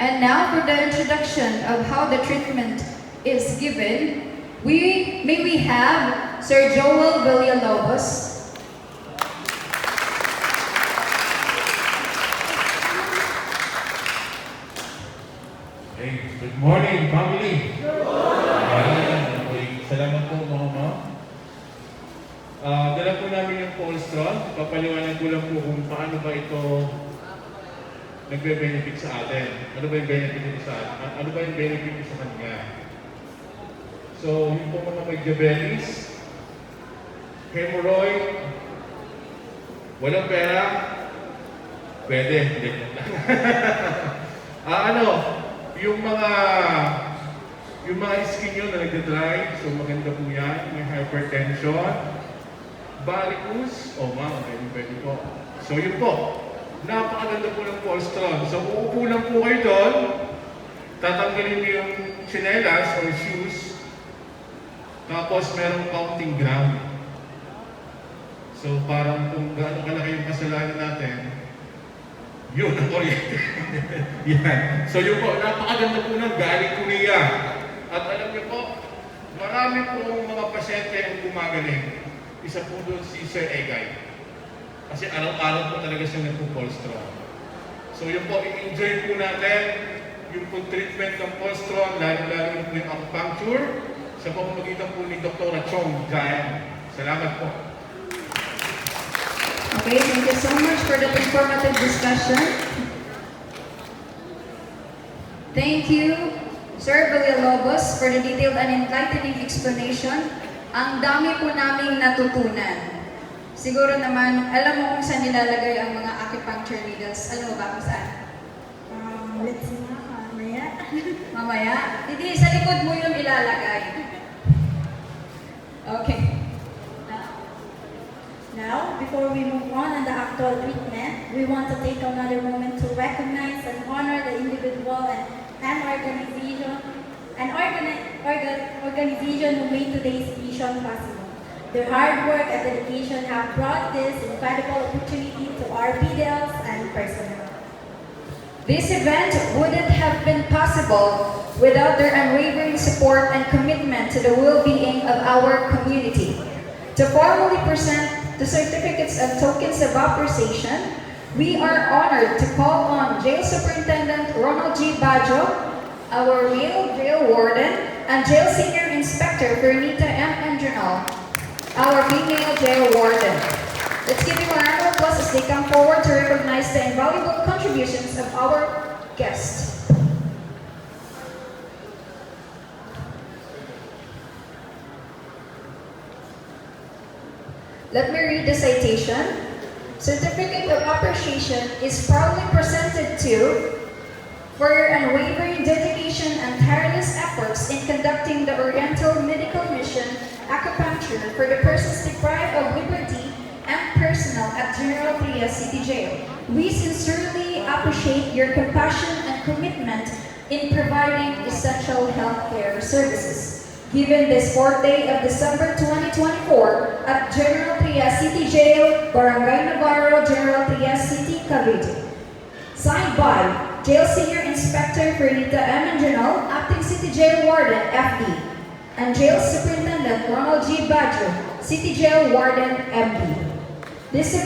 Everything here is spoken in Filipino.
And now for the introduction of how the treatment is given, may we have Sir Joel Villalobos. Hey, good morning, family! Good morning! Okay, salamat po mga ma'am. Dala po namin yung Colostrum. Papaliwanag ko lang po kung paano ba ito nagbe-benefit sa atin. Ano ba yung benefit nito sa atin? Ano ba yung benefit nito sa kanya? So, yung po mga may diabetes, hemorrhoid, walang pera, pwede, hindi. Yung mga skin nyo na nagda-dry, so maganda po yan. May hypertension, varicose, ma'am, pwede po. So yun po, napakaganda po ng Colostrum. So uupo lang po kayo doon, tatanggalin niyo yung chinelas or shoes, tapos merong counting ground. So parang kung gaano kalaki yung kasalanan natin, yun ang kuryente. Yan. So yun po, napakaganda po ng galing Korea. At alam niyo po, marami pong mga pasyente ang gumagaling. Isa po doon si Sir Egay. Kasi araw-araw po talaga siya nagpo-Colostrum. So yun po, i-enjoy po natin yung treatment ng Colostrum, lalo-lalo po yung acupuncture sa pamamagitan po ni Dr. Chong Jayan. Salamat po. Okay, thank you so much for that informative discussion. Thank you, Sir Villalobos, for the detailed and enlightening explanation. Ang dami po naming natutunan. Siguro naman, alam mo kung saan nilalagay ang mga acupuncture needles. Alam mo ba kung saan? Let's see na, mamaya. Mamaya? Hindi, sa likod mo yung ilalagay. Okay. Now, before we move on the actual treatment, we want to take another moment to recognize and honor the individual and organization who made today's vision possible. Their hard work and dedication have brought this incredible opportunity to our PDLs and personnel. This event wouldn't have been possible without their unwavering support and commitment to the well-being of our community. To formally present the certificates and tokens of appreciation, we are honored to call on Jail Superintendent Ronald G. Bajo, our male jail warden, and Jail Senior Inspector Bernita M. Endrinal, our female jail warden. Let's give them a round of applause as they come forward to recognize the invaluable contributions of our guests. Let me read the citation. Certificate of Appreciation is proudly presented to for your unwavering dedication and tireless efforts in conducting the Oriental Medical Mission Acupuncture for the persons deprived of liberty and personnel at General Trias City Jail. We sincerely appreciate your compassion and commitment in providing essential healthcare services. Given this 4th day of December 2024 at General Trias City Jail, Barangay Navarro, General Trias City, Cavite. Signed by Jail Senior Inspector Bernita M. Endrinal, Acting City Jail Warden, FD, and Jail Superintendent Ronald G. Badger, City Jail Warden, MD. This